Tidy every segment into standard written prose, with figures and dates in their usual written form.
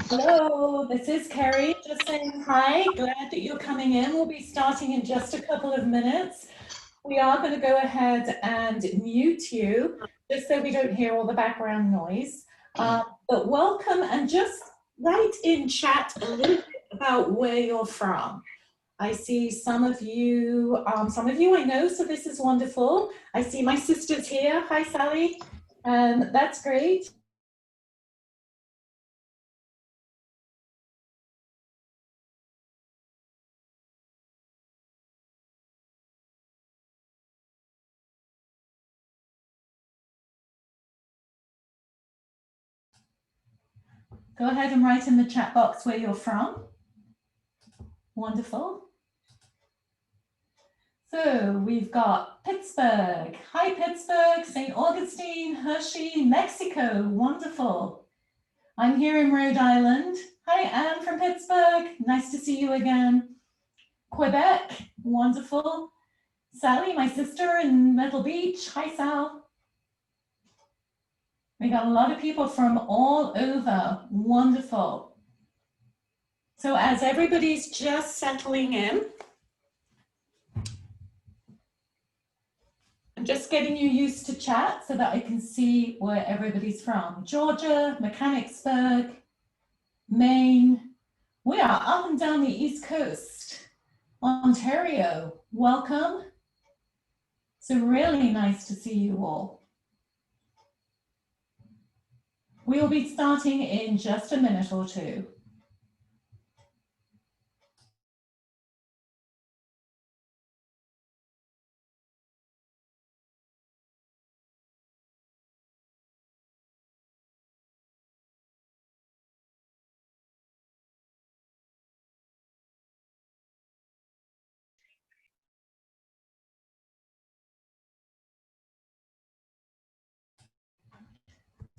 Hello, this is Kerry, just saying hi. Glad that you're coming in. We'll be starting in just a couple of minutes. We are going to go ahead and mute you, just so we don't hear all the background noise. But welcome, and just write in chat a little bit about where you're from. I see some of you I know, so this is wonderful. I see my sisters here. Hi, Sally. That's great. Go ahead and write in the chat box where you're from. Wonderful. So we've got Pittsburgh. Hi, Pittsburgh, St. Augustine, Hershey, Mexico. Wonderful. I'm here in Rhode Island. Hi, Anne from Pittsburgh. Nice to see you again. Quebec. Wonderful. Sally, my sister in Myrtle Beach. Hi, Sal. We got a lot of people from all over. Wonderful. So as everybody's just settling in, I'm just getting you used to chat so that I can see where everybody's from. Georgia, Mechanicsburg, Maine. We are up and down the East Coast. Ontario, welcome. So really nice to see you all. We will be starting in just a minute or two.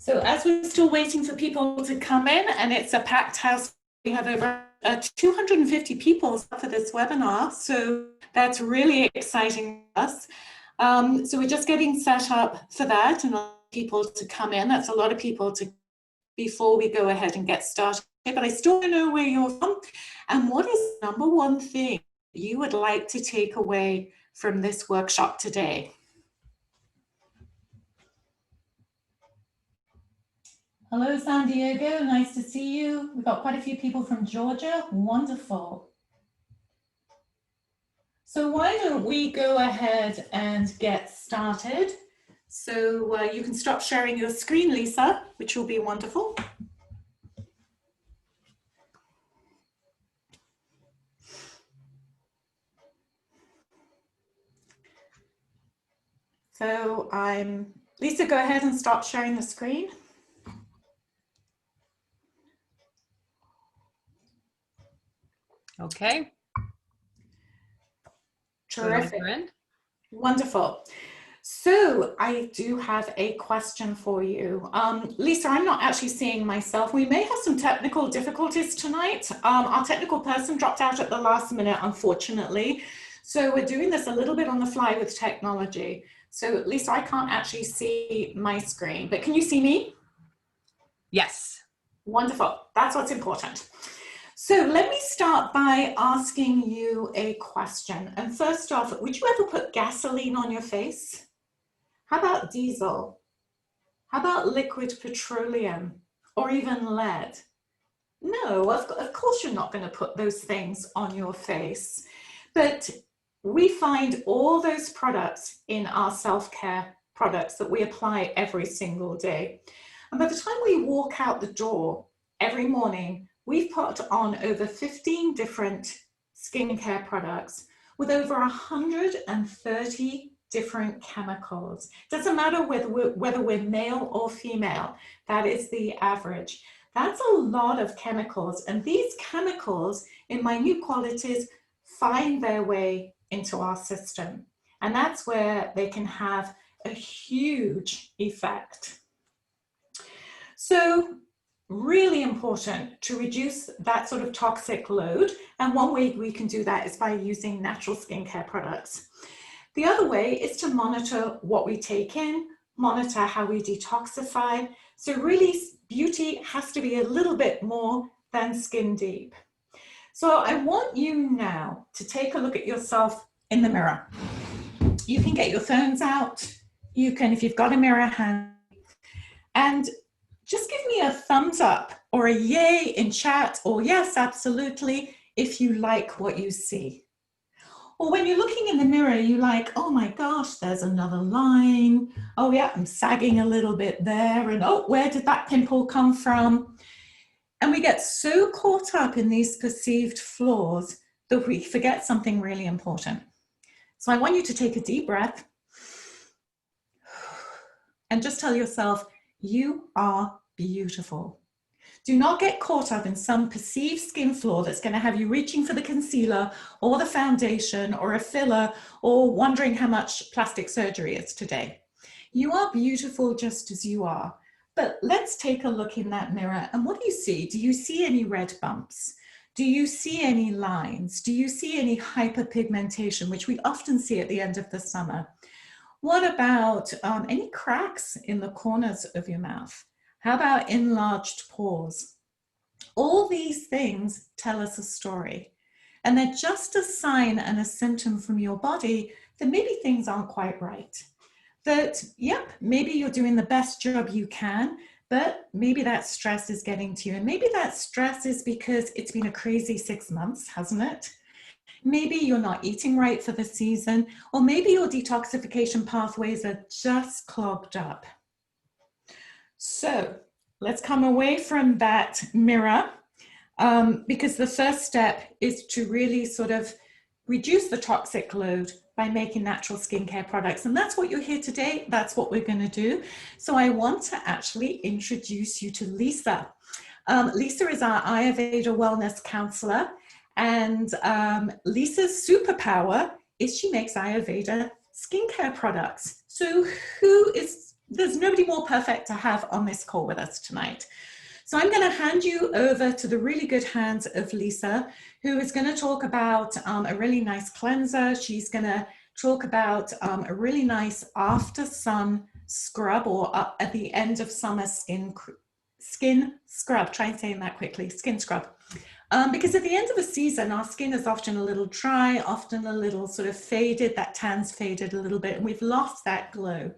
So as we're still waiting for people to come in, and it's a packed house, we have over 250 people for this webinar, so that's really exciting for us. So we're just getting set up for that, and people to come in. That's a lot of people to before we go ahead and get started. But I still want to know where you're from, and what is the number one thing you would like to take away from this workshop today? Hello, San Diego, nice to see you. We've got quite a few people from Georgia, wonderful. So why don't we go ahead and get started? So you can stop sharing your screen, Lisa, which will be wonderful. So Lisa, go ahead and stop sharing the screen. Okay. Terrific. Wonderful. So I do have a question for you. Lisa, I'm not actually seeing myself. We may have some technical difficulties tonight. Our technical person dropped out at the last minute, unfortunately. So we're doing this a little bit on the fly with technology. So Lisa, I can't actually see my screen, but can you see me? Yes. Wonderful. That's what's important. So let me start by asking you a question. And first off, would you ever put gasoline on your face? How about diesel? How about liquid petroleum or even lead? No, of course you're not going to put those things on your face. But we find all those products in our self-care products that we apply every single day. And by the time we walk out the door every morning, we've put on over 15 different skincare products with over 130 different chemicals. Doesn't matter whether we're male or female, that is the average. That's a lot of chemicals, and these chemicals in minute quantities find their way into our system, and that's where they can have a huge effect. So really important to reduce that sort of toxic load, and one way we can do that is by using natural skincare products. The other way is to monitor what we take in, monitor how we detoxify. So really beauty has to be a little bit more than skin deep. So I want you now to take a look at yourself in the mirror. You can get your phones out. You can, if you've got a mirror handy, and just give me a thumbs up or a yay in chat, or yes, absolutely, if you like what you see. Or when you're looking in the mirror, you're like, oh my gosh, there's another line. Oh yeah, I'm sagging a little bit there. And oh, where did that pimple come from? And we get so caught up in these perceived flaws that we forget something really important. So I want you to take a deep breath and just tell yourself, you are beautiful. Do not get caught up in some perceived skin flaw that's going to have you reaching for the concealer or the foundation or a filler or wondering how much plastic surgery is today. You are beautiful just as you are. But let's take a look in that mirror, and what do you see? Do you see any red bumps? Do you see any lines? Do you see any hyperpigmentation, which we often see at the end of the summer? What about any cracks in the corners of your mouth? How about enlarged pores? All these things tell us a story, and they're just a sign and a symptom from your body that maybe things aren't quite right. That, yep, maybe you're doing the best job you can, but maybe that stress is getting to you. And maybe that stress is because it's been a crazy 6 months, hasn't it? Maybe you're not eating right for the season, or maybe your detoxification pathways are just clogged up. So let's come away from that mirror, because the first step is to really sort of reduce the toxic load by making natural skincare products. And that's what you're here today. That's what we're going to do. So I want to actually introduce you to Lisa. Lisa is our Ayurveda wellness counselor. And Lisa's superpower is she makes Ayurveda skincare products. So there's nobody more perfect to have on this call with us tonight. So I'm going to hand you over to the really good hands of Lisa, who is going to talk about a really nice cleanser. She's going to talk about a really nice after sun scrub, or at the end of summer skin scrub. Try and saying that quickly, skin scrub. Because at the end of a season, our skin is often a little dry, often a little sort of faded, that tan's faded a little bit, and we've lost that glow.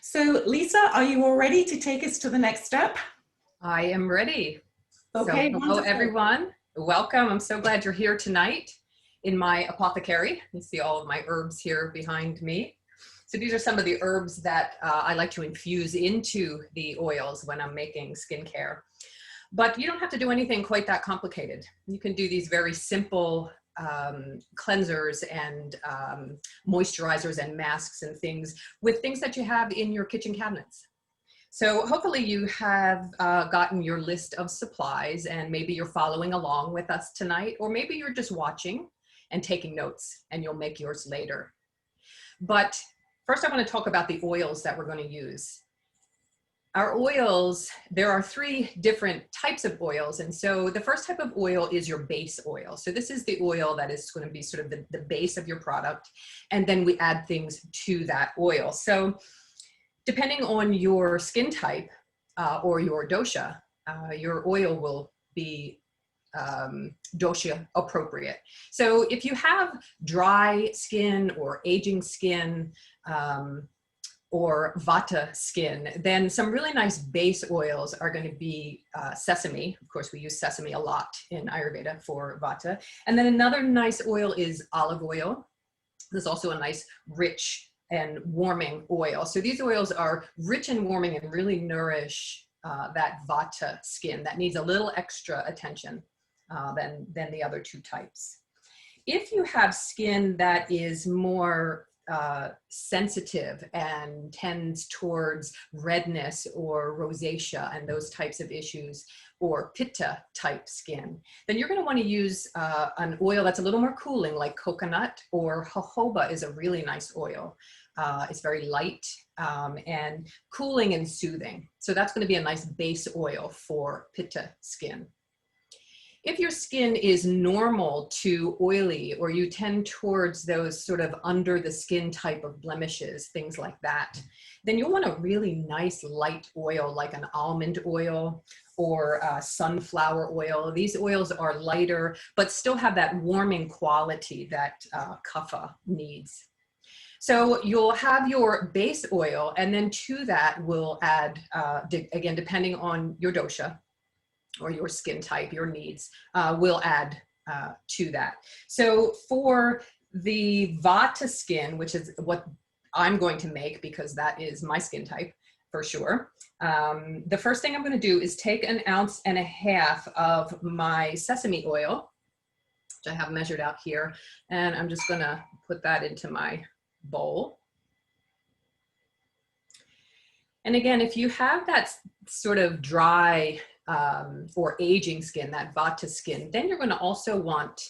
So Lisa, are you all ready to take us to the next step? I am ready. Okay, so, hello everyone. Welcome. I'm so glad you're here tonight in my apothecary. You see all of my herbs here behind me. So these are some of the herbs that I like to infuse into the oils when I'm making skincare. But you don't have to do anything quite that complicated. You can do these very simple cleansers and moisturizers and masks and things with things that you have in your kitchen cabinets. So hopefully you have gotten your list of supplies, and maybe you're following along with us tonight, or maybe you're just watching and taking notes and you'll make yours later. But first I want to talk about the oils that we're going to use. Our oils, there are 3 different types of oils. And so the first type of oil is your base oil. So this is the oil that is going to be sort of the base of your product. And then we add things to that oil. So depending on your skin type or your dosha, your oil will be dosha appropriate. So if you have dry skin or aging skin, or vata skin, then some really nice base oils are going to be sesame. Of course, we use sesame a lot in Ayurveda for vata. And then another nice oil is olive oil. There's also a nice rich and warming oil. So these oils are rich and warming and really nourish that vata skin that needs a little extra attention than the other 2 types. If you have skin that is more sensitive and tends towards redness or rosacea and those types of issues, or pitta type skin, then you're going to want to use an oil that's a little more cooling, like coconut, or jojoba is a really nice oil. It's very light and cooling and soothing. So that's going to be a nice base oil for pitta skin. If your skin is normal to oily, or you tend towards those sort of under the skin type of blemishes, things like that, then you'll want a really nice light oil like an almond oil or sunflower oil. These oils are lighter, but still have that warming quality that kapha needs. So you'll have your base oil, and then to that we'll add, again, depending on your dosha or your skin type, your needs, we'll add to that. So for the vata skin, which is what I'm going to make because that is my skin type for sure, the first thing I'm going to do is take 1.5 ounces of my sesame oil, which I have measured out here, and I'm just going to put that into my bowl. And again, if you have that sort of dry or aging skin, that vata skin, then you're going to also want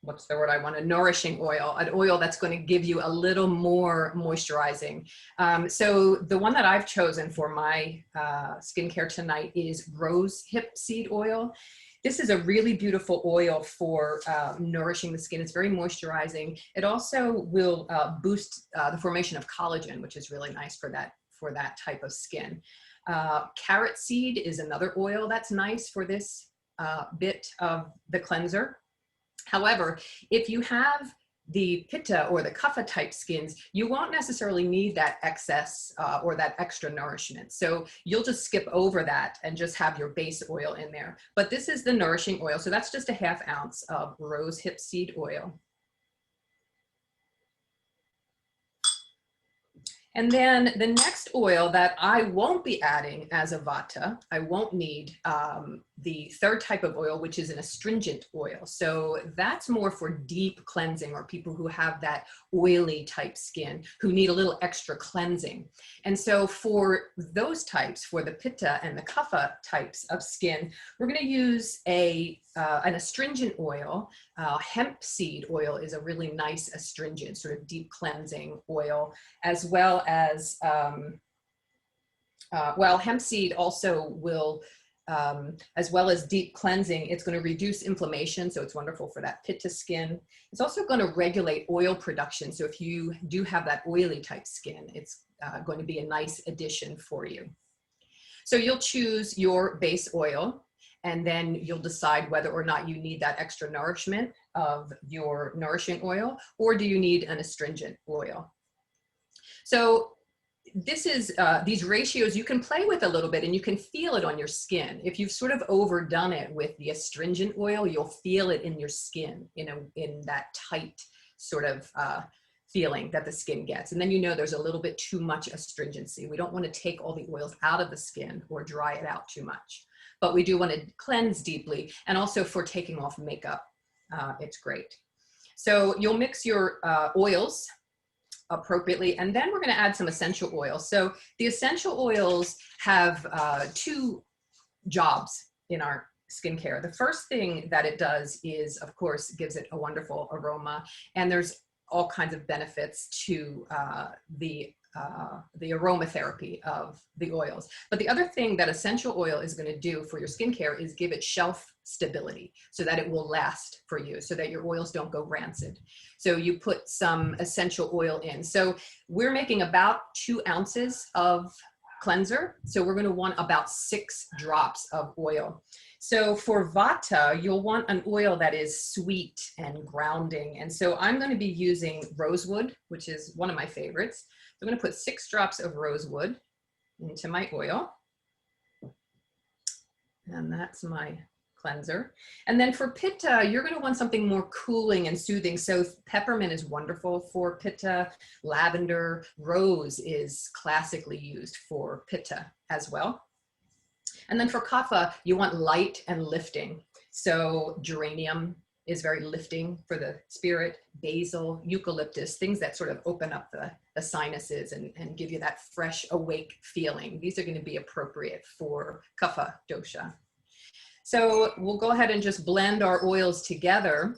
what's the word I want? A nourishing oil, an oil that's going to give you a little more moisturizing. So the one that I've chosen for my skincare tonight is rose hip seed oil. This is a really beautiful oil for nourishing the skin. It's very moisturizing. It also will boost the formation of collagen, which is really nice for that type of skin. Carrot seed is another oil that's nice for this bit of the cleanser. However, if you have the pitta or the kapha type skins, you won't necessarily need that excess or that extra nourishment. So you'll just skip over that and just have your base oil in there. But this is the nourishing oil. So that's just 1/2 ounce of rose hip seed oil. And then the next oil that I won't be adding as a vata, I won't need the third type of oil, which is an astringent oil. So that's more for deep cleansing, or people who have that oily type skin who need a little extra cleansing. And so for those types, for the pitta and the kapha types of skin, we're going to use an astringent oil. Hemp seed oil is a really nice astringent, sort of deep cleansing oil, as well as, hemp seed also will, as well as deep cleansing, it's going to reduce inflammation, so it's wonderful for that pitta skin. It's also going to regulate oil production, so if you do have that oily type skin, it's going to be a nice addition for you. So you'll choose your base oil, and then you'll decide whether or not you need that extra nourishment of your nourishing oil, or do you need an astringent oil. So this is, these ratios you can play with a little bit, and you can feel it on your skin. If you've sort of overdone it with the astringent oil, you'll feel it in your skin, in that tight sort of feeling that the skin gets. And then you know there's a little bit too much astringency. We don't want to take all the oils out of the skin or dry it out too much. But we do want to cleanse deeply, and also for taking off makeup, it's great. So you'll mix your oils appropriately, and then we're going to add some essential oils. So the essential oils have 2 jobs in our skincare. The first thing that it does is, of course, gives it a wonderful aroma, and there's all kinds of benefits to the aromatherapy of the oils. But the other thing that essential oil is going to do for your skincare is give it shelf stability, so that it will last for you, so that your oils don't go rancid. So you put some essential oil in. So we're making about 2 ounces of cleanser. So we're going to want about 6 drops of oil. So for vata, you'll want an oil that is sweet and grounding. And so I'm going to be using rosewood, which is one of my favorites. I'm going to put 6 drops of rosewood into my oil. And that's my cleanser. And then for pitta, you're going to want something more cooling and soothing. So peppermint is wonderful for pitta. Lavender, rose is classically used for pitta as well. And then for kapha, you want light and lifting. So geranium is very lifting for the spirit, basil, eucalyptus, things that sort of open up the sinuses and give you that fresh, awake feeling. These are going to be appropriate for kapha dosha. So we'll go ahead and just blend our oils together.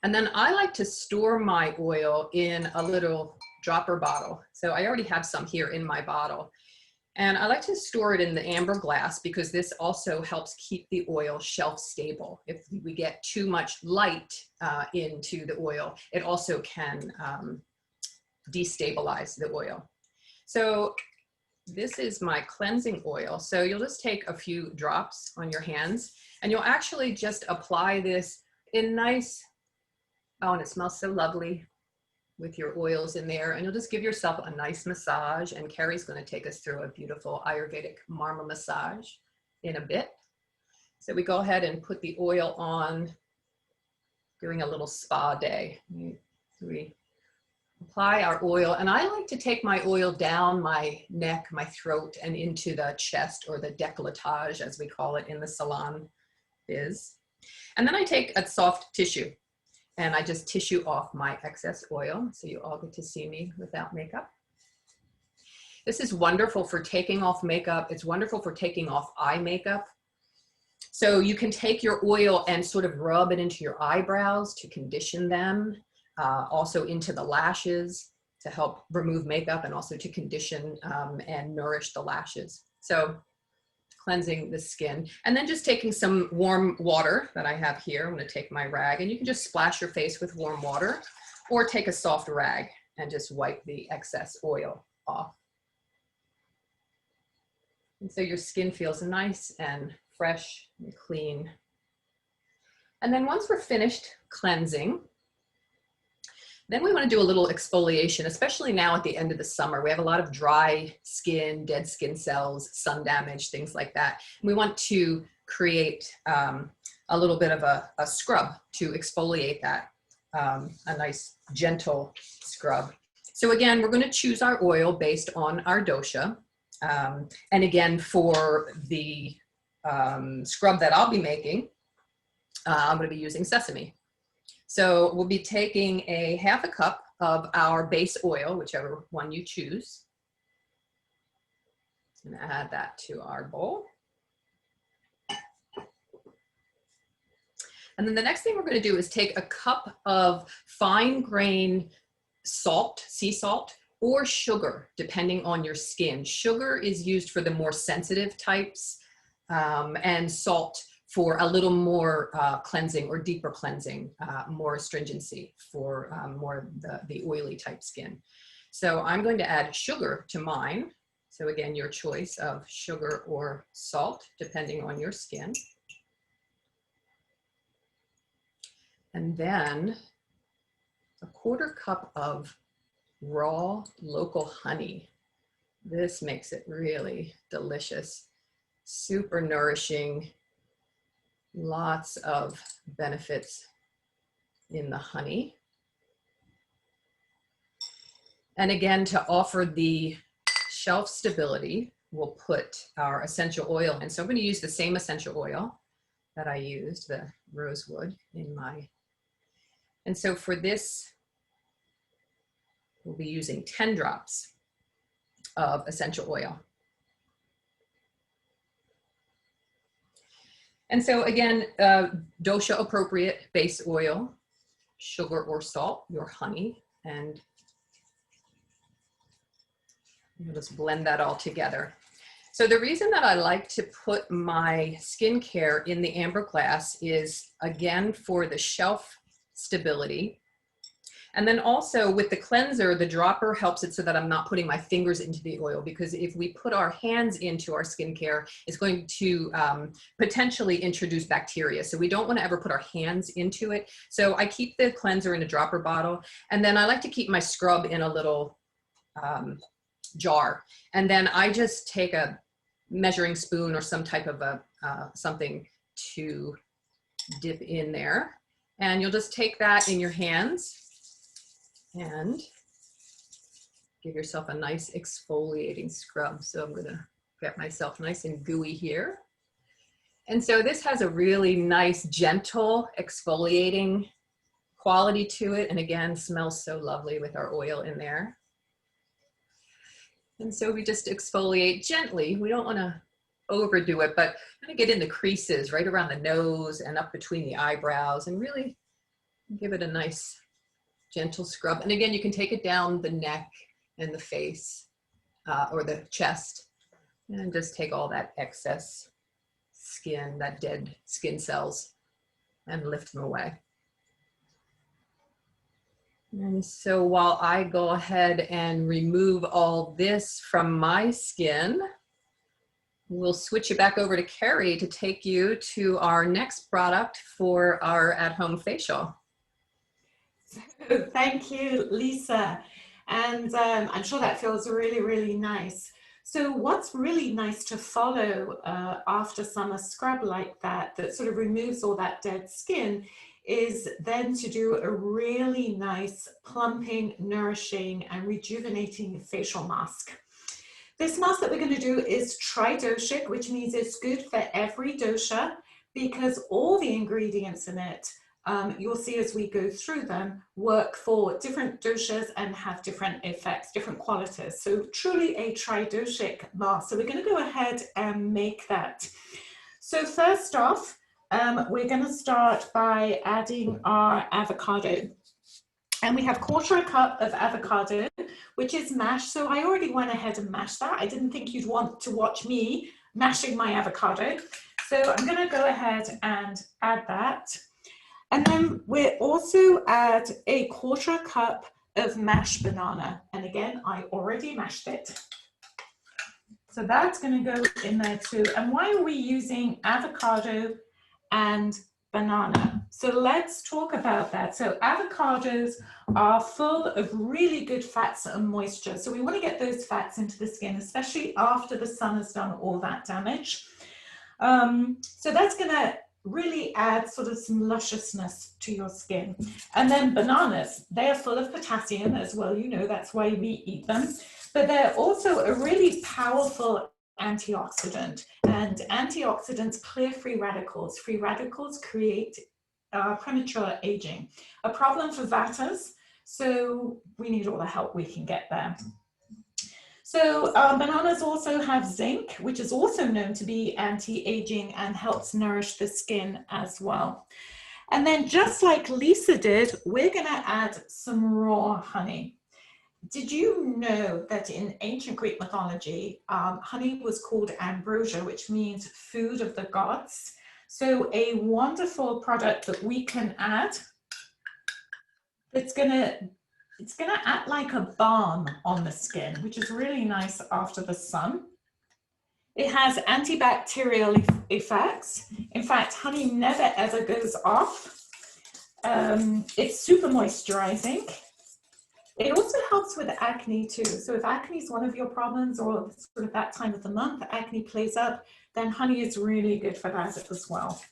And then I like to store my oil in a little dropper bottle. So I already have some here in my bottle. And I like to store it in the amber glass because this also helps keep the oil shelf stable. If we get too much light into the oil, it also can destabilize the oil. So this is my cleansing oil. So you'll just take a few drops on your hands and you'll actually just apply this in nice, oh, and it smells so lovely with your oils in there, and you'll just give yourself a nice massage. And Carrie's going to take us through a beautiful Ayurvedic Marma Massage in a bit. So we go ahead and put the oil on during a little spa day. We apply our oil, and I like to take my oil down my neck, my throat, and into the chest, or the décolletage as we call it in the salon biz. And then I take a soft tissue and I just tissue off my excess oil, so you all get to see me without makeup. This is wonderful for taking off makeup. It's wonderful for taking off eye makeup. So you can take your oil and sort of rub it into your eyebrows to condition them, also into the lashes to help remove makeup and also to condition and nourish the lashes. So cleansing the skin, and then just taking some warm water that I have here. I'm going to take my rag, and you can just splash your face with warm water or take a soft rag and just wipe the excess oil off. And so your skin feels nice and fresh and clean. And then once we're finished cleansing, then we want to do a little exfoliation, especially now at the end of the summer. We have a lot of dry skin, dead skin cells, sun damage, things like that. And we want to create a little bit of a scrub to exfoliate that, a nice gentle scrub. So again, we're going to choose our oil based on our dosha. And again, for the scrub that I'll be making, I'm going to be using sesame. So we'll be taking a half a cup of our base oil, whichever one you choose, and add that to our bowl. And then the next thing we're going to do is take a cup of fine grain salt, sea salt, or sugar, depending on your skin. Sugar is used for the more sensitive types, and salt for a little more cleansing or deeper cleansing, more astringency for more the oily type skin. So I'm going to add sugar to mine. So again, your choice of sugar or salt, depending on your skin. And then a quarter cup of raw local honey. This makes it really delicious, super nourishing. Lots of benefits in the honey. And again, to offer the shelf stability, we'll put our essential oil in. So I'm going to use the same essential oil that I used, the rosewood, in my. And so for this, we'll be using 10 drops of essential oil. And so again, dosha appropriate base oil, sugar or salt, your honey, and you'll just blend that all together. So the reason that I like to put my skincare in the amber glass is, again, for the shelf stability. And then also with the cleanser, the dropper helps it so that I'm not putting my fingers into the oil, because if we put our hands into our skincare, it's going to potentially introduce bacteria. So we don't want to ever put our hands into it. So I keep the cleanser in a dropper bottle, and then I like to keep my scrub in a little jar. And then I just take a measuring spoon or some type of something to dip in there. And you'll just take that in your hands and give yourself a nice exfoliating scrub. So I'm gonna get myself nice and gooey here. And so this has a really nice, gentle exfoliating quality to it. And again, smells so lovely with our oil in there. And so we just exfoliate gently. We don't wanna overdo it, but kind of get in the creases right around the nose and up between the eyebrows, and really give it a nice gentle scrub. And again, you can take it down the neck and the face or the chest And just take all that excess skin, that dead skin cells, and lift them away. And so while I go ahead and remove all this from my skin, we'll switch it back over to Carrie to take you to our next product for our at-home facial. Thank you, Lisa. And I'm sure that feels really, really nice. So what's really nice to follow after summer scrub like that, that sort of removes all that dead skin, is then to do a really nice plumping, nourishing, and rejuvenating facial mask. This mask that we're going to do is tri-doshic, which means it's good for every dosha, because all the ingredients in it, you'll see as we go through them, work for different doshas and have different effects, different qualities. So truly a tri-doshic mask. So we're going to go ahead and make that. So first off, we're going to start by adding our avocado. And we have 1/4 cup of avocado, which is mashed. So I already went ahead and mashed that. I didn't think you'd want to watch me mashing my avocado. So I'm going to go ahead and add that. And then we'll also add a 1/4 cup of mashed banana. And again, I already mashed it. So that's going to go in there too. And why are we using avocado and banana? So let's talk about that. So avocados are full of really good fats and moisture. So we want to get those fats into the skin, especially after the sun has done all that damage. So that's going to really add sort of some lusciousness to your skin. And then bananas, they're full of potassium as well. You know, that's why we eat them. But they're also a really powerful antioxidant, and antioxidants clear free radicals. Free radicals create premature aging, a problem for Vatas, so we need all the help we can get there. So bananas also have zinc, which is also known to be anti-aging and helps nourish the skin as well. And then just like Lisa did, we're going to add some raw honey. Did you know that in ancient Greek mythology, honey was called ambrosia, which means food of the gods? So a wonderful product that we can add, it's gonna act like a balm on the skin, which is really nice after the sun. It has antibacterial effects. In fact, honey never ever goes off. It's super moisturizing. It also helps with acne too. So if acne is one of your problems, or sort of that time of the month, acne plays up, then honey is really good for that as well.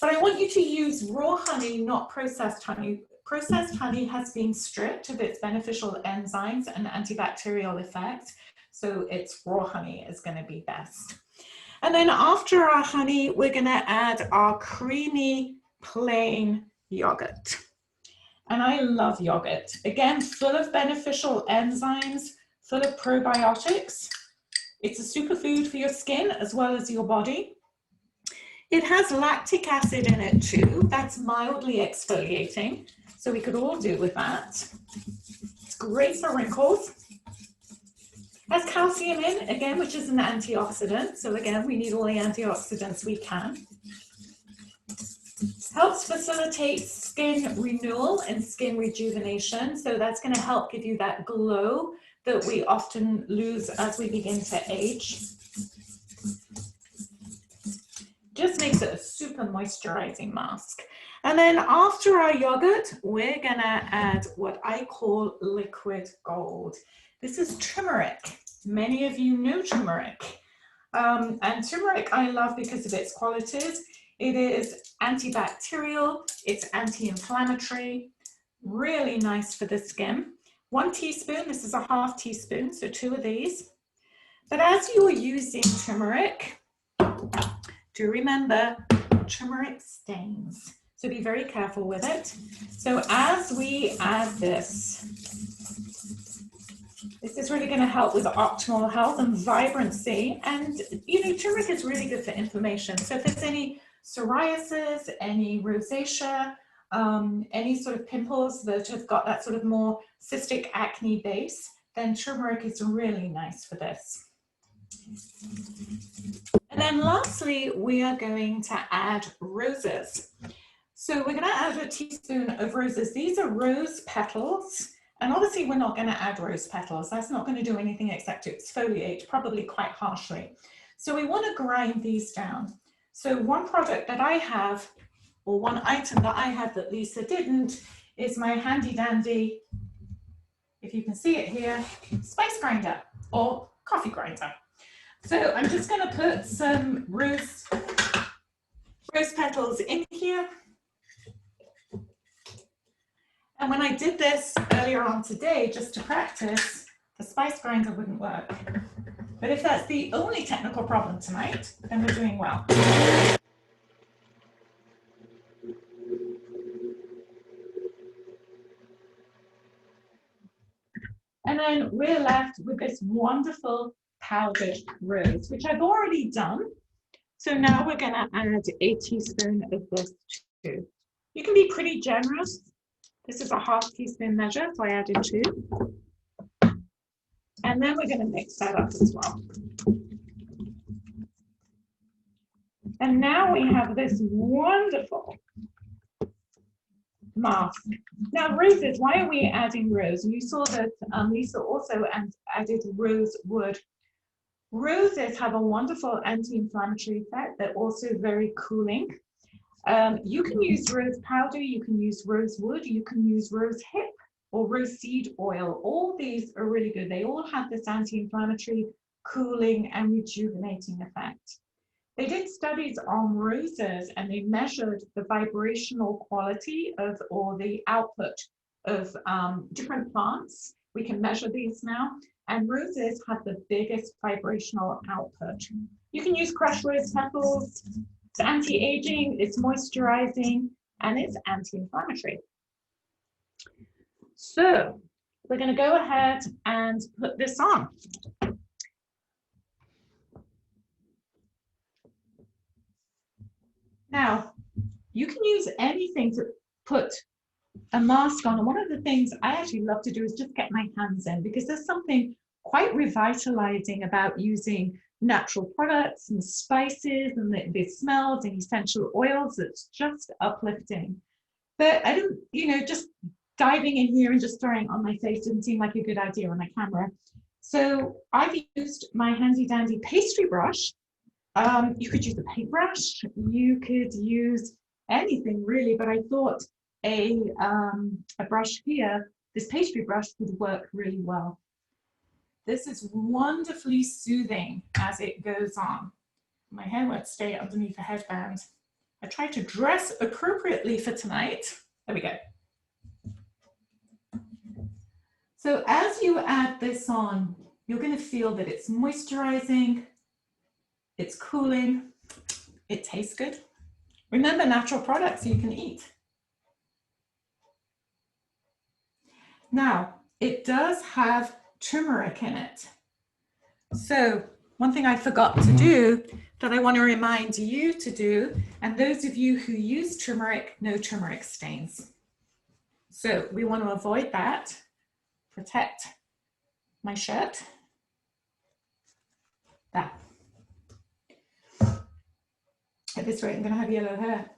But I want you to use raw honey, not processed honey. Processed honey has been stripped of its beneficial enzymes and antibacterial effects. So it's raw honey is going to be best. And then after our honey, we're going to add our creamy plain yogurt. And I love yogurt. Again, full of beneficial enzymes, full of probiotics. It's a superfood for your skin as well as your body. It has lactic acid in it too. That's mildly exfoliating. So we could all do with that. It's great for wrinkles. Has calcium in, again, which is an antioxidant. So again, we need all the antioxidants we can. Helps facilitate skin renewal and skin rejuvenation. So that's going to help give you that glow that we often lose as we begin to age. Just makes it a super moisturizing mask. And then after our yogurt, we're going to add what I call liquid gold. This is turmeric. Many of you know turmeric. And turmeric I love because of its qualities. It is antibacterial, it's anti-inflammatory, really nice for the skin. 1 teaspoon, this is a ½ teaspoon, so 2 of these. But as you're using turmeric, do remember turmeric stains. So be very careful with it. So as we add this is really going to help with optimal health and vibrancy. And, you know, turmeric is really good for inflammation. So if there's any psoriasis, any rosacea, any sort of pimples that have got that sort of more cystic acne base, then turmeric is really nice for this. And then lastly, we are going to add roses. So we're going to add a teaspoon of roses. These are rose petals. And obviously we're not going to add rose petals. That's not going to do anything except to exfoliate, probably quite harshly. So we want to grind these down. So one product that I have, or one item that I have that Lisa didn't, is my handy dandy, if you can see it here, spice grinder or coffee grinder. So I'm just going to put some rose petals in here. And when I did this earlier on today, just to practice, the spice grinder wouldn't work. But if that's the only technical problem tonight, then we're doing well. And then we're left with this wonderful powdered rose, which I've already done. So now we're going to add a teaspoon of this too. You can be pretty generous. This is a half teaspoon measure, so I added 2. And then we're going to mix that up as well. And now we have this wonderful mask. Now roses, why are we adding rose? And you saw that Lisa also added rosewood. Roses have a wonderful anti-inflammatory effect. They're also very cooling. You can use rose powder, you can use rosewood, you can use rose hip or rose seed oil. All these are really good. They all have this anti-inflammatory, cooling and rejuvenating effect. They did studies on roses and they measured the vibrational quality of, or the output of different plants. We can measure these now. And roses have the biggest vibrational output. You can use crushed rose petals. It's anti-aging, it's moisturizing, and it's anti-inflammatory. So we're going to go ahead and put this on. Now, you can use anything to put a mask on. And one of the things I actually love to do is just get my hands in, because there's something quite revitalizing about using natural products and spices and the smells and essential oils. It's just uplifting. But I don't, just diving in here and just throwing it on my face didn't seem like a good idea on my camera. So I've used my handy dandy pastry brush. You could use a paintbrush, you could use anything really, but I thought a brush here, this pastry brush, would work really well. This is wonderfully soothing as it goes on. My hair won't stay underneath a headband. I tried to dress appropriately for tonight. There we go. So as you add this on, you're going to feel that it's moisturizing, it's cooling, it tastes good. Remember, natural products you can eat. Now, it does have turmeric in it. So one thing I forgot to do that I want to remind you to do, and those of you who use turmeric know turmeric stains. So we want to avoid that. Protect my shirt. That. At this rate, I'm going to have yellow hair.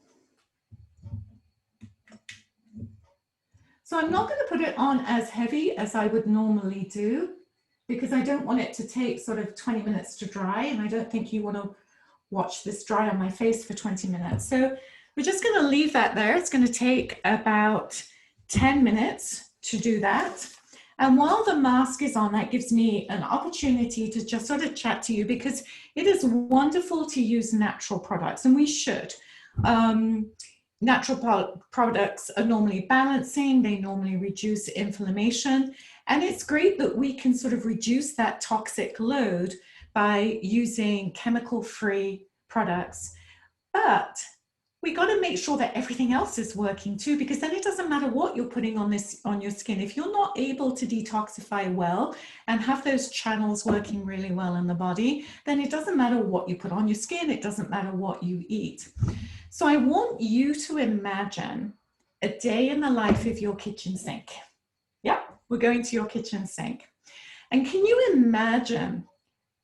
So I'm not going to put it on as heavy as I would normally do, because I don't want it to take sort of 20 minutes to dry, and I don't think you want to watch this dry on my face for 20 minutes. So we're just going to leave that there. It's going to take about 10 minutes to do that. And while the mask is on, that gives me an opportunity to just sort of chat to you, because it is wonderful to use natural products, and we should. Natural products are normally balancing, they normally reduce inflammation, and it's great that we can sort of reduce that toxic load by using chemical-free products. But we got to make sure that everything else is working too, because then it doesn't matter what you're putting on your skin. If you're not able to detoxify well and have those channels working really well in the body, then it doesn't matter what you put on your skin. It doesn't matter what you eat. So I want you to imagine a day in the life of your kitchen sink. Yeah, we're going to your kitchen sink. And can you imagine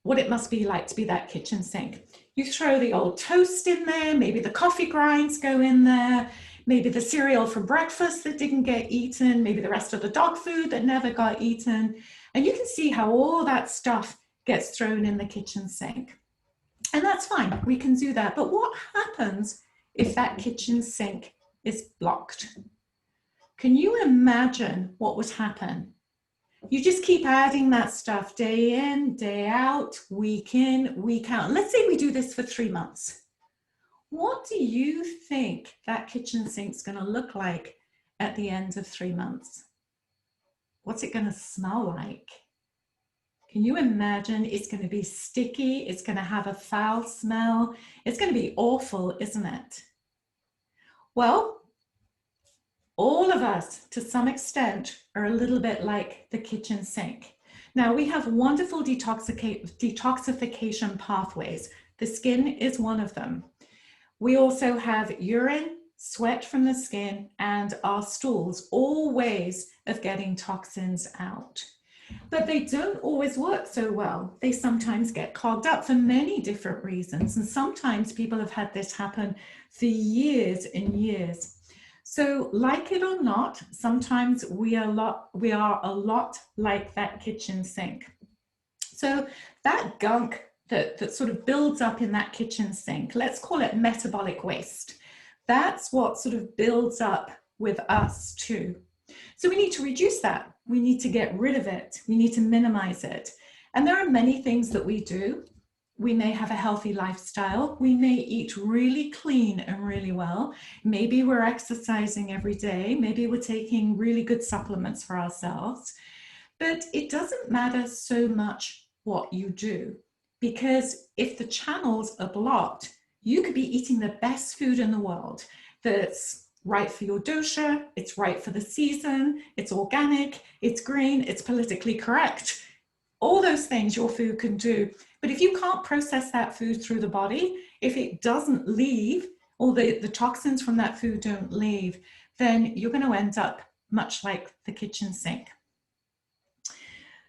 what it must be like to be that kitchen sink. You throw the old toast in there, maybe the coffee grinds go in there, maybe the cereal for breakfast that didn't get eaten, maybe the rest of the dog food that never got eaten. And you can see how all that stuff gets thrown in the kitchen sink. And that's fine, we can do that. But what happens if that kitchen sink is blocked? Can you imagine what would happen? You just keep adding that stuff day in, day out, week in, week out. Let's say we do this for 3 months. What do you think that kitchen sink's going to look like at the end of 3 months? What's it going to smell like? Can you imagine? It's going to be sticky. It's going to have a foul smell. It's going to be awful, isn't it? Well, all of us, to some extent, are a little bit like the kitchen sink. Now, we have wonderful detoxification pathways. The skin is one of them. We also have urine, sweat from the skin, and our stools, all ways of getting toxins out. But they don't always work so well. They sometimes get clogged up for many different reasons. And sometimes people have had this happen for years and years. So like it or not, sometimes we are a lot like that kitchen sink. So that gunk that sort of builds up in that kitchen sink, let's call it metabolic waste. That's what sort of builds up with us too. So we need to reduce that. We need to get rid of it. We need to minimize it. And there are many things that we do. We may have a healthy lifestyle. We may eat really clean and really well. Maybe we're exercising every day. Maybe we're taking really good supplements for ourselves. But it doesn't matter so much what you do, because if the channels are blocked, you could be eating the best food in the world that's right for your dosha, it's right for the season, it's organic, it's green, it's politically correct. All those things your food can do. But if you can't process that food through the body, if it doesn't leave, or the toxins from that food don't leave, then you're going to end up much like the kitchen sink.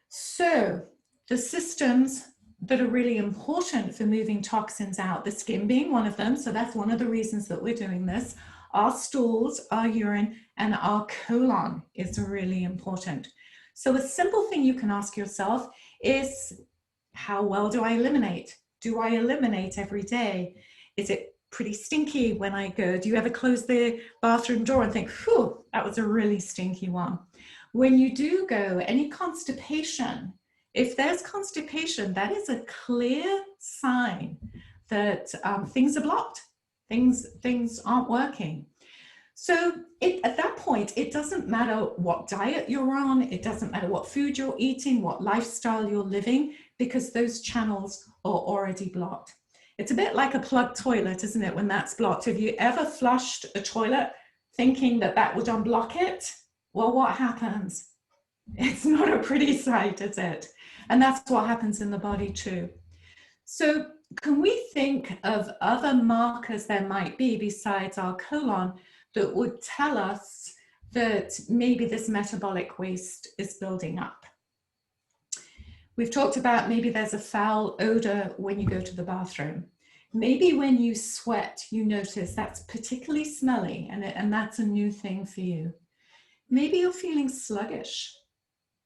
So the systems that are really important for moving toxins out, the skin being one of them, so that's one of the reasons that we're doing this, our stools, our urine, and our colon is really important. So a simple thing you can ask yourself is, how well do I eliminate? Do I eliminate every day? Is it pretty stinky when I go? Do you ever close the bathroom door and think, whew, that was a really stinky one? When you do go, any constipation, if there's constipation, that is a clear sign that things are blocked. Things aren't working. So at that point, it doesn't matter what diet you're on, it doesn't matter what food you're eating, what lifestyle you're living, because those channels are already blocked. It's a bit like a plugged toilet, isn't it, when that's blocked? Have you ever flushed a toilet thinking that that would unblock it? Well, what happens? It's not a pretty sight, is it? And that's what happens in the body too. So can we think of other markers there might be besides our colon that would tell us that maybe this metabolic waste is building up? We've talked about maybe there's a foul odor when you go to the bathroom. Maybe when you sweat, you notice that's particularly smelly, and that's a new thing for you. Maybe you're feeling sluggish,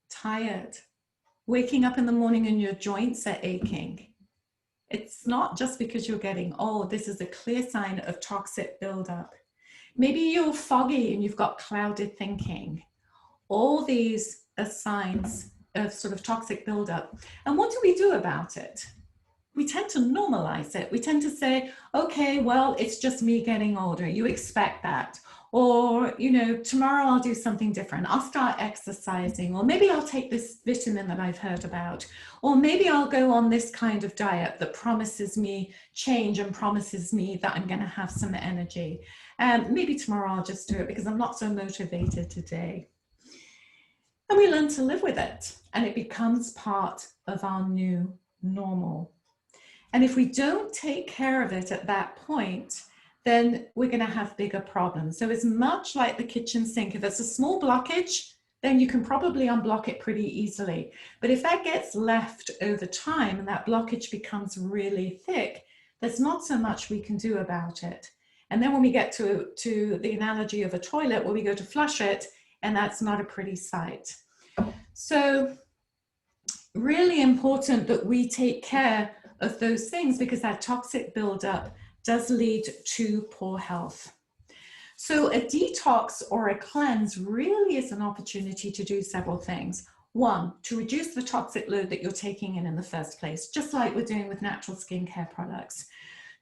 tired, waking up in the morning and your joints are aching. It's not just because you're getting old. This is a clear sign of toxic buildup. Maybe you're foggy and you've got clouded thinking. All these are signs of sort of toxic buildup. And what do we do about it? We tend to normalize it. We tend to say, okay, well, it's just me getting older. You expect that. Or, you know, tomorrow I'll do something different. I'll start exercising, or maybe I'll take this vitamin that I've heard about, or maybe I'll go on this kind of diet that promises me change and promises me that I'm going to have some energy. And maybe tomorrow I'll just do it because I'm not so motivated today. And we learn to live with it, and it becomes part of our new normal. And if we don't take care of it at that point, then we're going to have bigger problems. So it's much like the kitchen sink. If it's a small blockage, then you can probably unblock it pretty easily. But if that gets left over time and that blockage becomes really thick, there's not so much we can do about it. And then when we get to the analogy of a toilet, where we go to flush it, and that's not a pretty sight. So really important that we take care of those things, because that toxic buildup does lead to poor health. So a detox or a cleanse really is an opportunity to do several things. One, to reduce the toxic load that you're taking in the first place, just like we're doing with natural skincare products.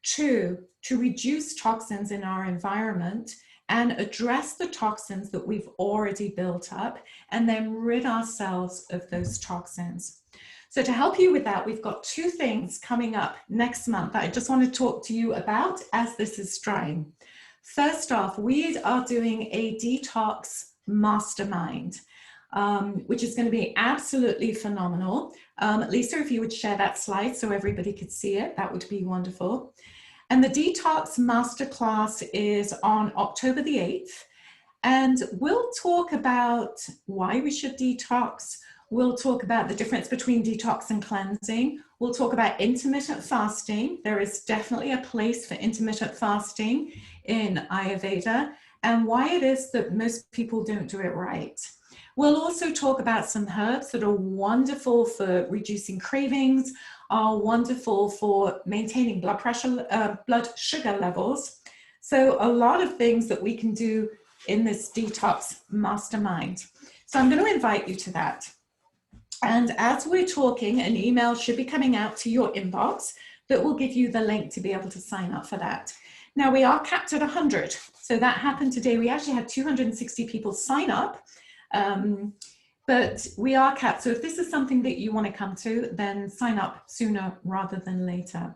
Two, to reduce toxins in our environment and address the toxins that we've already built up, and then rid ourselves of those toxins. So to help you with that, we've got two things coming up next month that I just want to talk to you about as this is drying. First off, we are doing a detox mastermind, which is going to be absolutely phenomenal. Lisa, if you would share that slide so everybody could see it, that would be wonderful. And the detox masterclass is on October the 8th. And we'll talk about why we should detox. We'll talk about the difference between detox and cleansing. We'll talk about intermittent fasting. There is definitely a place for intermittent fasting in Ayurveda, and why it is that most people don't do it right. We'll also talk about some herbs that are wonderful for reducing cravings, are wonderful for maintaining blood pressure, blood sugar levels. So a lot of things that we can do in this detox mastermind. So I'm going to invite you to that. And as we're talking, an email should be coming out to your inbox that will give you the link to be able to sign up for that. Now, we are capped at 100. So that happened today. We actually had 260 people sign up, but we are capped. So if this is something that you want to come to, then sign up sooner rather than later.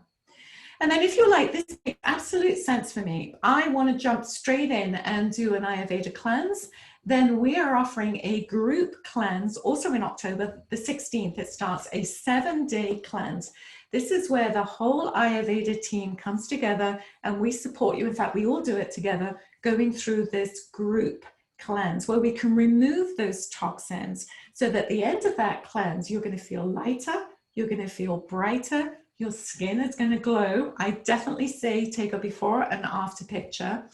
And then if you're like, this makes absolute sense for me, I want to jump straight in and do an Ayurveda cleanse, then we are offering a group cleanse also in October the 16th. It starts a 7-day cleanse. This is where the whole Ayurveda team comes together and we support you. In fact, we all do it together, going through this group cleanse where we can remove those toxins so that at the end of that cleanse, you're going to feel lighter, you're going to feel brighter, your skin is going to glow. I definitely say take a before and after picture.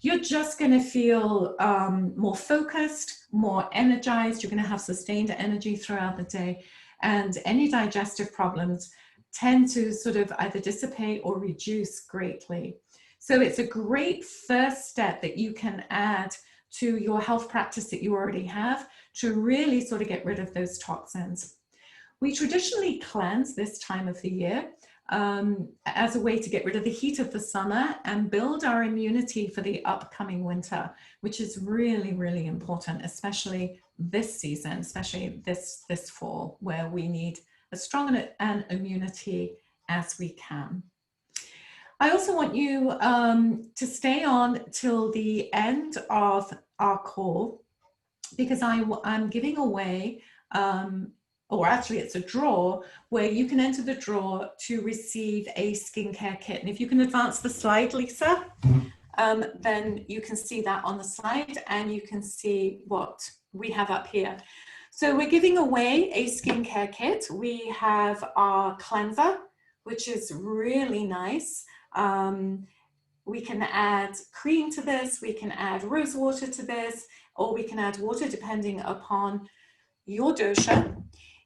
You're just going to feel more focused, more energized. You're going to have sustained energy throughout the day. And any digestive problems tend to sort of either dissipate or reduce greatly. So it's a great first step that you can add to your health practice that you already have to really sort of get rid of those toxins. We traditionally cleanse this time of the year as a way to get rid of the heat of the summer and build our immunity for the upcoming winter, which is really, really important, especially this season, especially this fall, where we need as strong an immunity as we can. I also want you to stay on till the end of our call, because I'm giving away or actually it's a draw where you can enter the draw to receive a skincare kit. And if you can advance the slide, Lisa, then you can see that on the slide and you can see what we have up here. So we're giving away a skincare kit. We have our cleanser, which is really nice. We can add cream to this, we can add rose water to this, or we can add water depending upon your dosha.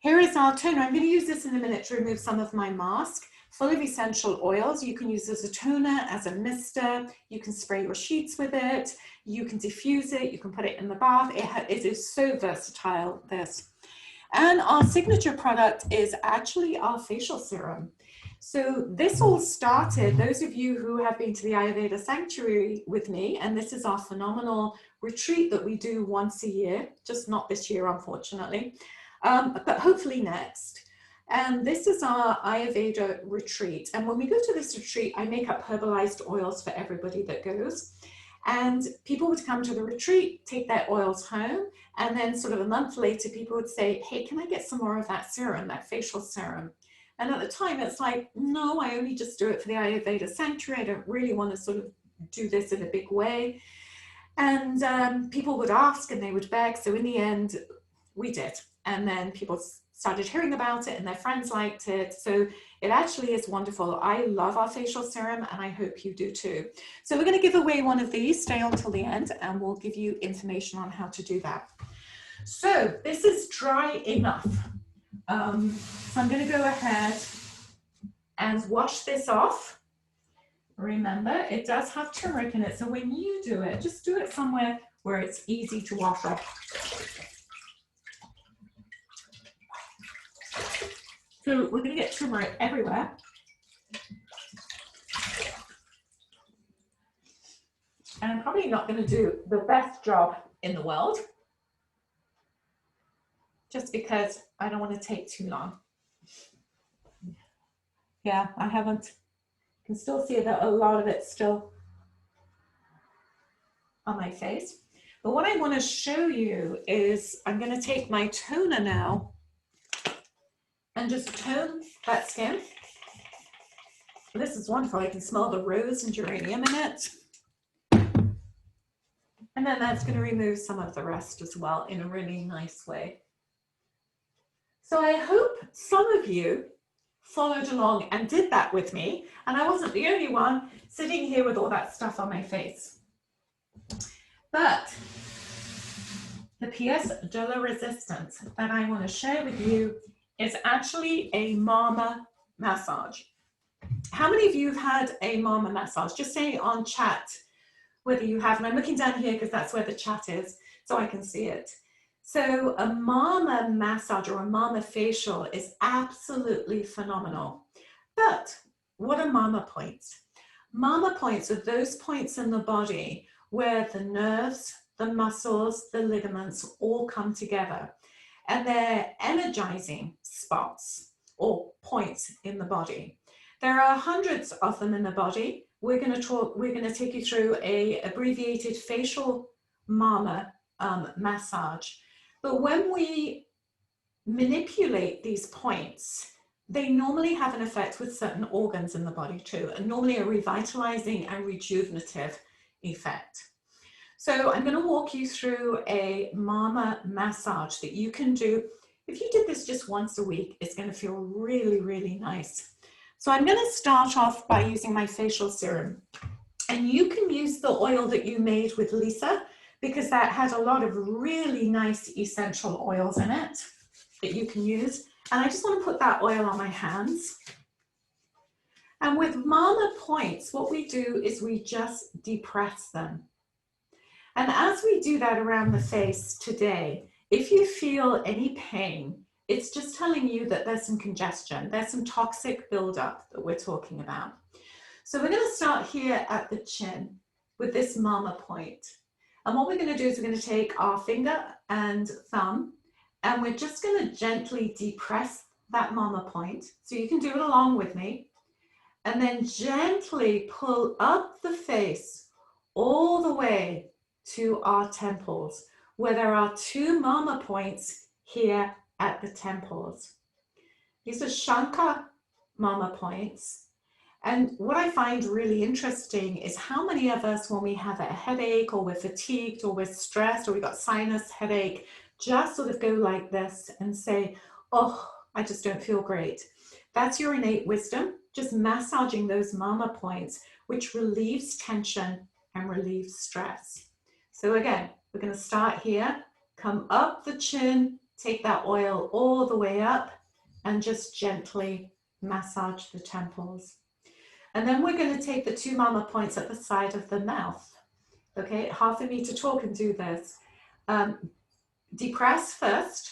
Here is our toner. I'm going to use this in a minute to remove some of my mask, full of essential oils. You can use as a toner, as a mister. You can spray your sheets with it. You can diffuse it. You can put it in the bath. It is so versatile, this. And our signature product is actually our facial serum. So this all started, those of you who have been to the Ayurveda Sanctuary with me, and this is our phenomenal retreat that we do once a year, just not this year, unfortunately. But hopefully next. And this is our Ayurveda retreat. And when we go to this retreat, I make up herbalized oils for everybody that goes. And people would come to the retreat, take their oils home, and then sort of a month later, people would say, hey, can I get some more of that serum, that facial serum? And at the time, it's like, no, I only just do it for the Ayurveda Sanctuary. I don't really want to sort of do this in a big way. And people would ask and they would beg. So in the end, we did. And then people started hearing about it and their friends liked it. So it actually is wonderful. I love our facial serum and I hope you do too. So we're going to give away one of these. Stay on till the end and we'll give you information on how to do that. So this is dry enough. So I'm going to go ahead and wash this off. Remember, it does have turmeric in it. So when you do it, just do it somewhere where it's easy to wash off. So we're going to get turmeric everywhere. And I'm probably not going to do the best job in the world, just because I don't want to take too long. Yeah, I haven't. You can still see that a lot of it's still on my face. But what I want to show you is I'm going to take my toner now and just tone that skin. This is wonderful. I can smell the rose and geranium in it. And then that's going to remove some of the rest as well in a really nice way. So I hope some of you followed along and did that with me. And I wasn't the only one sitting here with all that stuff on my face. But the pièce de la résistance that I want to share with you is actually a Marma massage. How many of you have had a Marma massage? Just say on chat whether you have, and I'm looking down here because that's where the chat is, so I can see it. So a Marma massage or a Marma facial is absolutely phenomenal. But what are Marma points? Marma points are those points in the body where the nerves, the muscles, the ligaments all come together. And they're energizing spots or points in the body. There are hundreds of them in the body. We're going to take you through a abbreviated facial Marma massage. But when we manipulate these points, they normally have an effect with certain organs in the body too, and normally a revitalizing and rejuvenative effect. So I'm going to walk you through a Marma massage that you can do. If you did this just once a week, it's going to feel really, really nice. So I'm going to start off by using my facial serum. And you can use the oil that you made with Lisa, because that had a lot of really nice essential oils in it that you can use. And I just want to put that oil on my hands. And with Marma points, what we do is we just depress them. And as we do that around the face today, if you feel any pain, it's just telling you that there's some congestion, there's some toxic buildup that we're talking about. So we're going to start here at the chin with this Marma point. And what we're going to do is we're going to take our finger and thumb, and we're just going to gently depress that Marma point. So you can do it along with me. And then gently pull up the face all the way to our temples, where there are two Marma points here at the temples. These are Shankar Marma points. And what I find really interesting is how many of us, when we have a headache or we're fatigued or we're stressed or we've got sinus headache, just sort of go like this and say, oh, I just don't feel great. That's your innate wisdom, just massaging those Marma points, which relieves tension and relieves stress. So again, we're going to start here, come up the chin, take that oil all the way up and just gently massage the temples. And then we're going to take the two Marma points at the side of the mouth. Okay, hard for me to talk and do this. Depress first,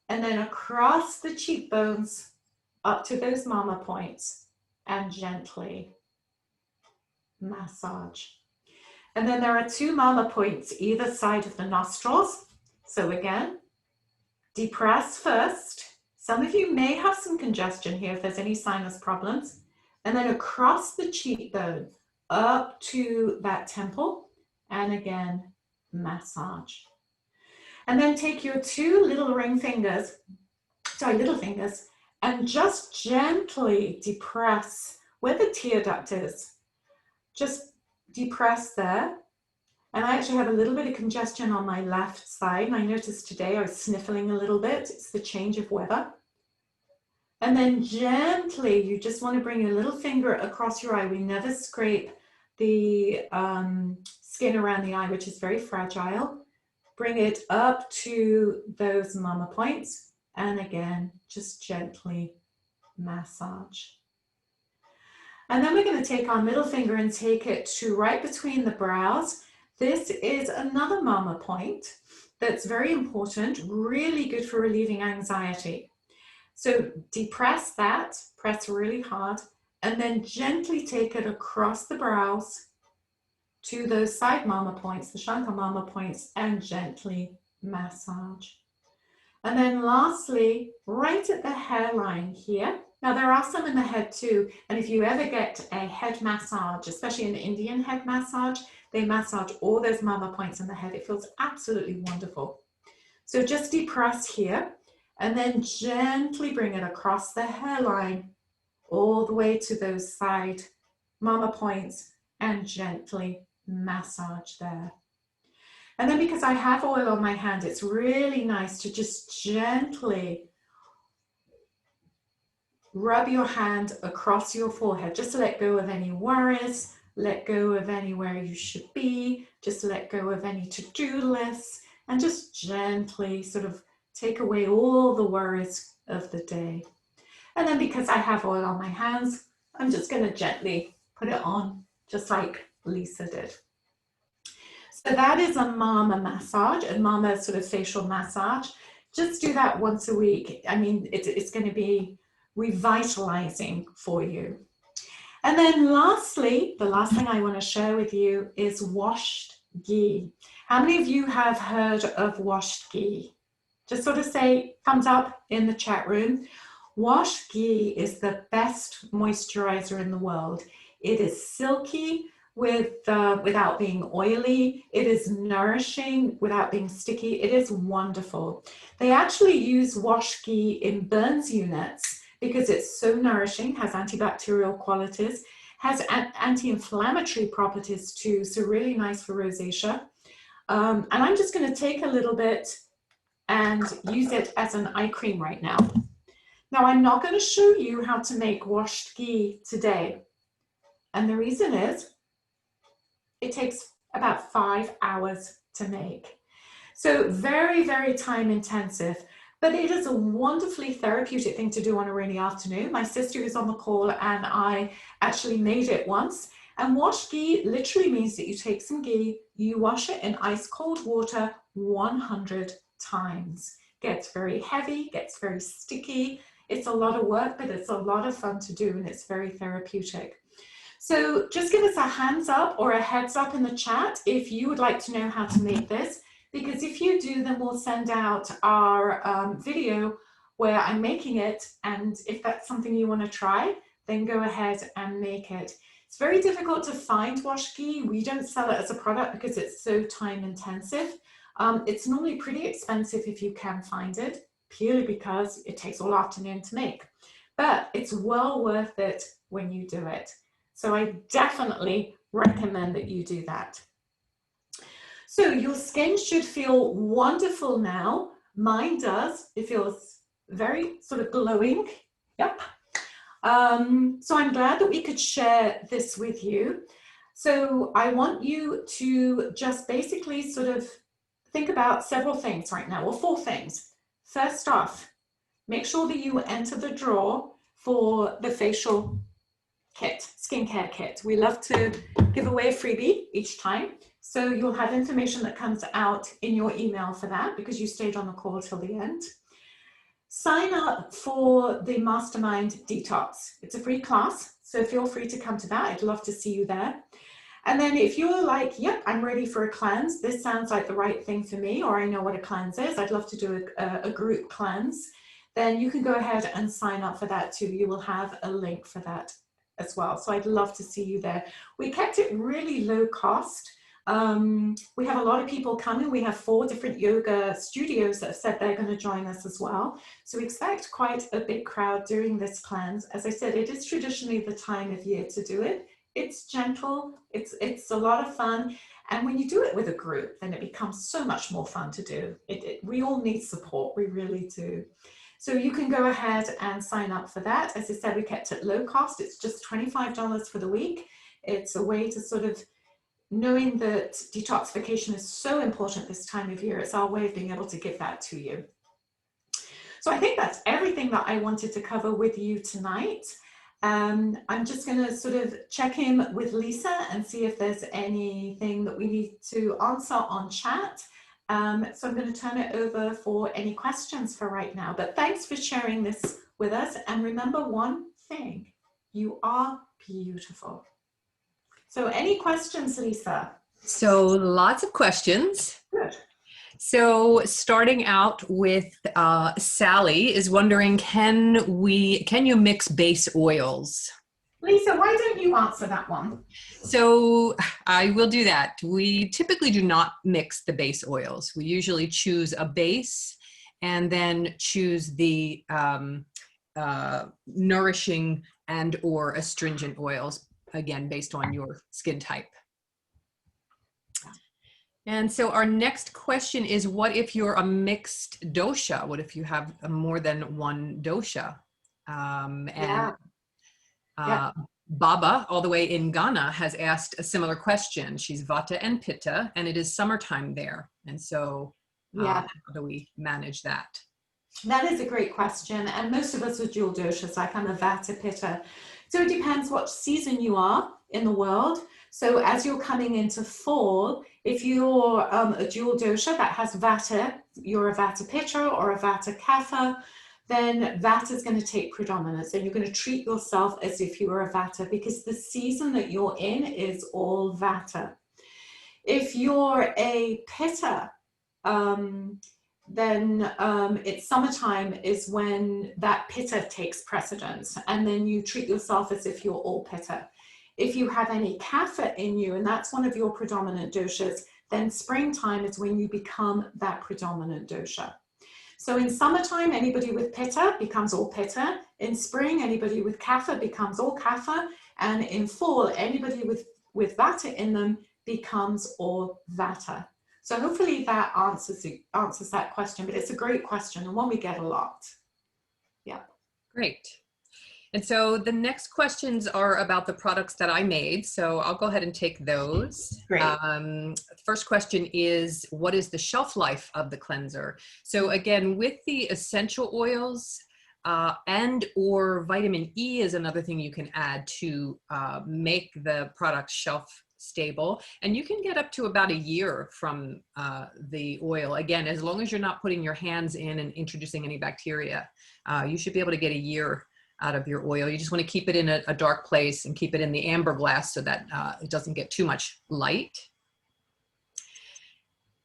and then across the cheekbones up to those Marma points and gently massage. And then there are two Marma points either side of the nostrils. So again, depress first. Some of you may have some congestion here if there's any sinus problems. And then across the cheekbone, up to that temple, and again, massage. And then take your two little fingers, and just gently depress where the tear duct is. Just depress there. And I actually have a little bit of congestion on my left side. And I noticed today I was sniffling a little bit. It's the change of weather. And then gently, you just want to bring your little finger across your eye. We never scrape the skin around the eye, which is very fragile. Bring it up to those mama points. And again, just gently massage. And then we're going to take our middle finger and take it to right between the brows. This is another mama point that's very important, really good for relieving anxiety. So depress that, press really hard, and then gently take it across the brows to those side mama points, the Shankar mama points, and gently massage. And then lastly, right at the hairline here. Now there are some in the head too, and if you ever get a head massage, especially an Indian head massage, they massage all those mama points in the head. It feels absolutely wonderful. So just depress here, and then gently bring it across the hairline, all the way to those side mama points, and gently massage there. And then because I have oil on my hand, it's really nice to just gently rub your hand across your forehead, just to let go of any worries, let go of anywhere you should be, just let go of any to-do lists, and just gently sort of take away all the worries of the day. And then because I have oil on my hands, I'm just going to gently put it on, just like Lisa did. So that is a Marma massage, a Marma sort of facial massage. Just do that once a week. I mean, it's going to be revitalizing for you. And then lastly, the last thing I want to share with you is washed ghee. How many of you have heard of washed ghee? Just sort of say thumbs up in the chat room. Washed ghee is the best moisturizer in the world. It is silky without being oily. It is nourishing without being sticky. It is wonderful. They actually use washed ghee in burns units because it's so nourishing, has antibacterial qualities, has anti-inflammatory properties too, so really nice for rosacea. And I'm just going to take a little bit and use it as an eye cream right now. Now, I'm not going to show you how to make washed ghee today. And the reason is, it takes about 5 hours to make. So very, very time intensive, but it is a wonderfully therapeutic thing to do on a rainy afternoon. My sister is on the call and I actually made it once. And washed ghee literally means that you take some ghee, you wash it in ice cold water 100 times. Gets very heavy, gets very sticky. It's a lot of work, but it's a lot of fun to do and it's very therapeutic. So just give us a hands up or a heads up in the chat if you would like to know how to make this, because if you do, then we'll send out our video where I'm making it, and if that's something you want to try, then go ahead and make it. It's very difficult to find washed ghee. We don't sell it as a product because it's so time intensive. It's normally pretty expensive if you can find it, purely because it takes all afternoon to make, but it's well worth it when you do it. So I definitely recommend that you do that. So your skin should feel wonderful now. Mine does. It feels very sort of glowing. Yep. So I'm glad that we could share this with you. So I want you to just basically sort of think about several things right now, or 4 things. First off, make sure that you enter the draw for the facial kit, skincare kit. We love to give away a freebie each time. So you'll have information that comes out in your email for that because you stayed on the call till the end. Sign up for the Mastermind Detox. It's a free class, so feel free to come to that. I'd love to see you there. And then if you're like, yep, I'm ready for a cleanse, this sounds like the right thing for me, or I know what a cleanse is, I'd love to do a group cleanse, then you can go ahead and sign up for that too. You will have a link for that as well. So I'd love to see you there. We kept it really low cost. We have a lot of people coming. We have 4 different yoga studios that have said they're going to join us as well. So we expect quite a big crowd during this cleanse. As I said, it is traditionally the time of year to do it. It's gentle, it's a lot of fun, And when you do it with a group, then it becomes so much more fun to do. We all need support, we really do. So you can go ahead and sign up for that. As I said, we kept it low cost. It's just $25 for the week. It's a way to sort of, knowing that detoxification is so important this time of year, it's our way of being able to give that to you. So I think that's everything that I wanted to cover with you tonight. I'm just going to sort of check in with Lisa and see if there's anything that we need to answer on chat. So I'm going to turn it over for any questions for right now. But thanks for sharing this with us. And remember one thing, you are beautiful. So any questions, Lisa? So lots of questions. Good. So starting out with Sally is wondering, can you mix base oils? Lisa, why don't you answer that one? So I will do that. We typically do not mix the base oils. We usually choose a base and then choose the nourishing and or astringent oils, again, based on your skin type. And so our next question is, what if you're a mixed dosha? What if you have more than one dosha? Baba, all the way in Ghana, has asked a similar question. She's Vata and Pitta, and it is summertime there. And so how do we manage that? That is a great question. And most of us are dual doshas, like I'm a Vata Pitta. So it depends what season you are in the world. So as you're coming into fall, if you're a dual dosha that has Vata, you're a Vata Pitta or a Vata Kapha, then Vata is going to take predominance, and you're going to treat yourself as if you were a Vata, because the season that you're in is all Vata. If you're a Pitta, then it's summertime is when that Pitta takes precedence, and then you treat yourself as if you're all Pitta. If you have any Kapha in you, and that's one of your predominant doshas, then springtime is when you become that predominant dosha. So in summertime, anybody with Pitta becomes all Pitta. In spring, anybody with Kapha becomes all Kapha. And in fall, anybody with Vata in them becomes all Vata. So hopefully that answers that question, but it's a great question and one we get a lot. Yeah. Great. And so the next questions are about the products that I made. So I'll go ahead and take those. Great. First question is, what is the shelf life of the cleanser? So again, with the essential oils and or vitamin E is another thing you can add to make the product shelf stable. And you can get up to about a year from the oil. Again, as long as you're not putting your hands in and introducing any bacteria, you should be able to get a year out of your oil. You just want to keep it in a dark place and keep it in the amber glass so that it doesn't get too much light.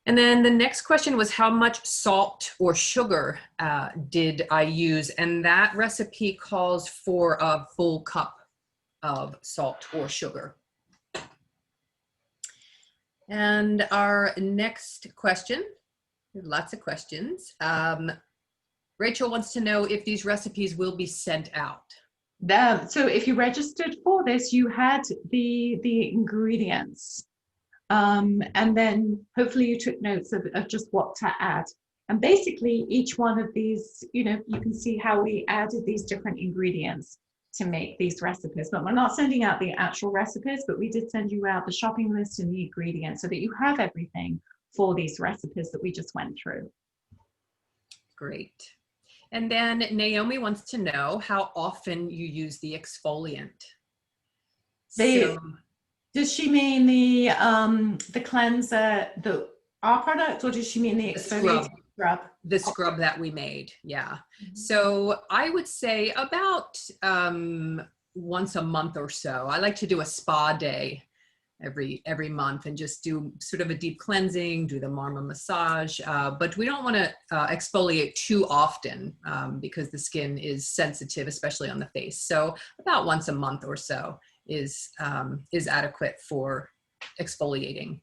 And then the next question was, how much salt or sugar did I use? And that recipe calls for a full cup of salt or sugar. And our next question, lots of questions. Rachel wants to know if these recipes will be sent out. So if you registered for this, you had the ingredients. And then hopefully you took notes of just what to add. And basically each one of these, you can see how we added these different ingredients to make these recipes. But we're not sending out the actual recipes, but we did send you out the shopping list and the ingredients so that you have everything for these recipes that we just went through. Great. And then Naomi wants to know how often you use the exfoliant. Does she mean the cleanser, our product, or does she mean the exfoliating scrub? The scrub that we made, yeah. Mm-hmm. So I would say about once a month or so. I like to do a spa day every month and just do sort of a deep cleansing, do the Marma Massage, but we don't want to exfoliate too often because the skin is sensitive, especially on the face. So about once a month or so is adequate for exfoliating.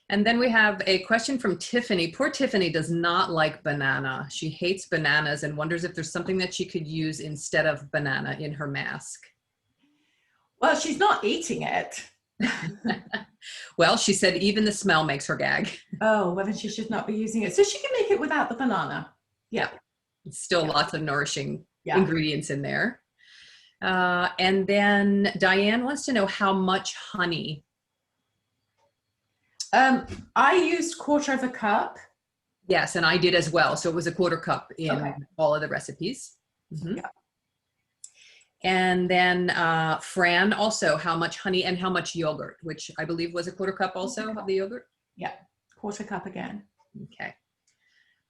And then we have a question from Tiffany. Poor Tiffany does not like banana. She hates bananas and wonders if there's something that she could use instead of banana in her mask. Well, she's not eating it. Well, she said even the smell makes her gag. Oh, well, then she should not be using it. So she can make it without the banana. Yeah. It's still Yeah. lots of nourishing Yeah. ingredients in there. And then Diane wants to know how much honey. I used 1/4 cup. Yes, and I did as well. So it was a 1/4 cup in Okay. all of the recipes. Mm-hmm. Yeah. And then Fran also, how much honey and how much yogurt, which I believe was a 1/4 cup also of the yogurt. Yeah, 1/4 cup again. Okay.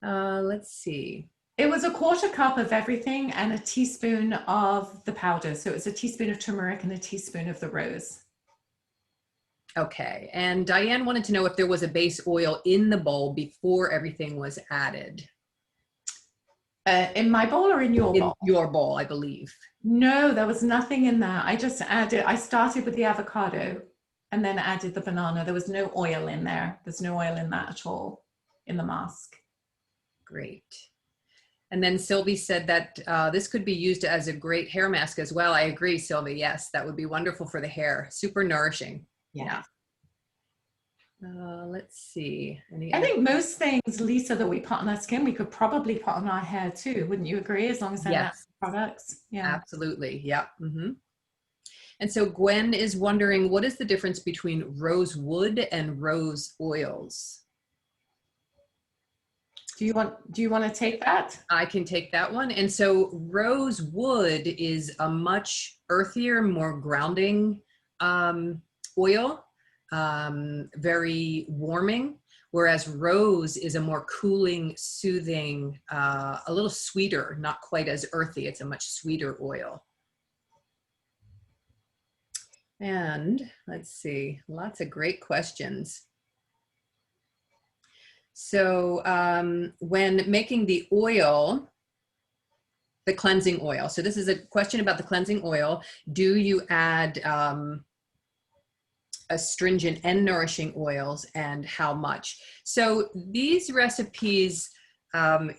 Let's see. It was a 1/4 cup of everything and a teaspoon of the powder. So it was a teaspoon of turmeric and a teaspoon of the rose. Okay. And Diane wanted to know if there was a base oil in the bowl before everything was added. In my bowl or in your bowl? In your bowl, I believe. No, there was nothing in there. I started with the avocado and then added the banana. There was no oil in there. There's no oil in that at all in the mask. Great. And then Sylvie said that this could be used as a great hair mask as well. I agree, Sylvie. Yes, that would be wonderful for the hair. Super nourishing. Yeah. Let's see. I think most things, Lisa, that we put on our skin, we could probably put on our hair too. Wouldn't you agree? As long as they're natural products. Yeah. Absolutely. Yeah. Mm-hmm. And so Gwen is wondering, what is the difference between rose wood and rose oils? Do you want to take that? I can take that one. And so rose wood is a much earthier, more grounding oil, very warming, whereas rose is a more cooling, soothing, a little sweeter, not quite as earthy. It's a much sweeter oil. And let's see, lots of great questions. So when making the oil, the cleansing oil, so this is a question about the cleansing oil, do you add astringent and nourishing oils, and how much? So these recipes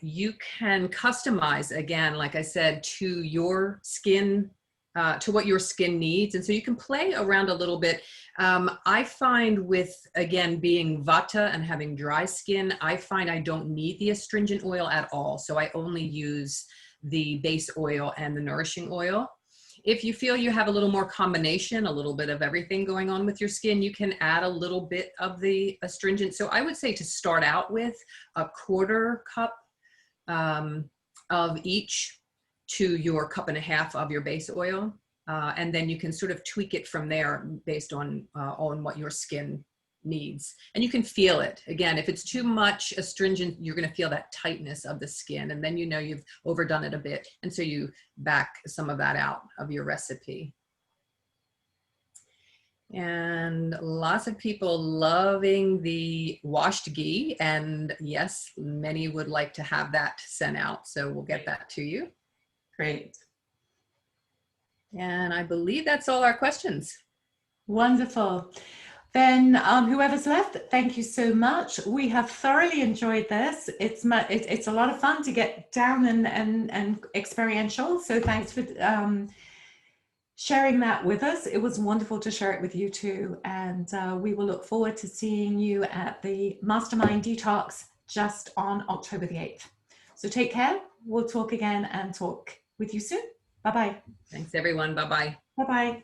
you can customize, again, like I said, to your skin, to what your skin needs. And so you can play around a little bit. I find with, again, being Vata and having dry skin, I find I don't need the astringent oil at all. So I only use the base oil and the nourishing oil. If you feel you have a little more combination, a little bit of everything going on with your skin, you can add a little bit of the astringent. So I would say to start out with a 1/4 cup of each to your 1.5 cups of your base oil. And then you can sort of tweak it from there based on what your skin needs. And you can feel it. Again, if it's too much astringent, you're going to feel that tightness of the skin. And then you know you've overdone it a bit. And so you back some of that out of your recipe. And lots of people loving the washed ghee. And yes, many would like to have that sent out. So we'll get that to you. Great. And I believe that's all our questions. Wonderful. Then whoever's left, thank you so much. We have thoroughly enjoyed this. It's a lot of fun to get down and experiential. So thanks for sharing that with us. It was wonderful to share it with you too. And we will look forward to seeing you at the Mastermind Detox just on October the 8th. So take care. We'll talk again and talk with you soon. Bye-bye. Thanks, everyone. Bye-bye. Bye-bye.